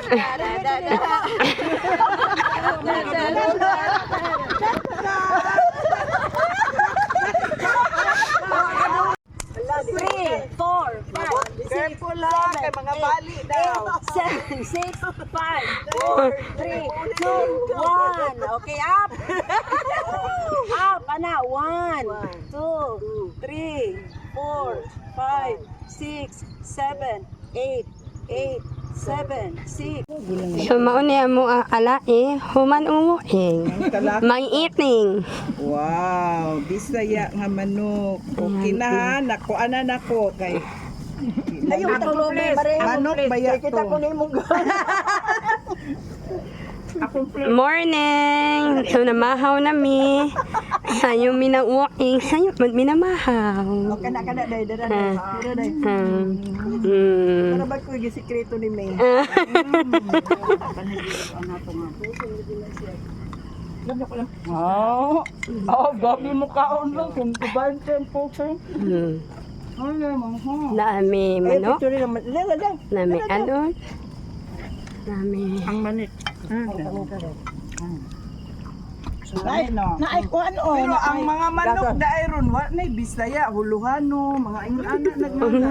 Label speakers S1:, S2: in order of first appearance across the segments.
S1: Three, four, five,
S2: Careful lang, kay mga bali daw.
S1: 7, 6, 5, 4, 3, 2, 1. Okay, up. Up, ana. 1, 2, 3, 4, 5, 6, 7, 8, 7, 6.
S3: So mauna mo ala human umuing. Mangiiting.
S2: Wow, bisaya nga manok. Okay na ha, nako ana nako kay
S1: Ayun,
S2: manok baya to.
S3: Morning! So namahaw na mi. Sayo minauing, sayo minamahaw.
S2: Kana day dara day. Para ba ko gisikreto ni May? Gabi mo kaon lang kung kuban tempo ko.
S3: Dami manok. Dami ano? Dami.
S2: Ang manit. Naay ko ano. Pero ang mga manok daeron wa nay Bisaya, Huluhano, mga ingana nagmana.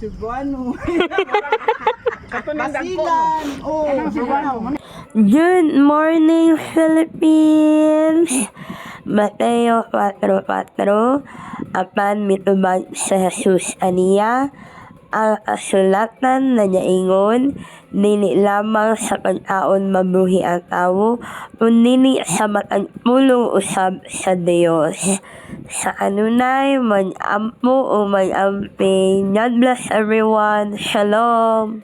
S2: Cebuano. Basilan. Oh,
S3: Good morning, Philippines! Mateo 4:4 apan mitubag sa Jesus aniya ang kasulatan na niyaingon dili lamang sa pagkaon mabuhi ang tawo kundi sa matag pulong usab sa Dios. Sa kanunay mag-ampo o mag-amping. God bless everyone. Shalom!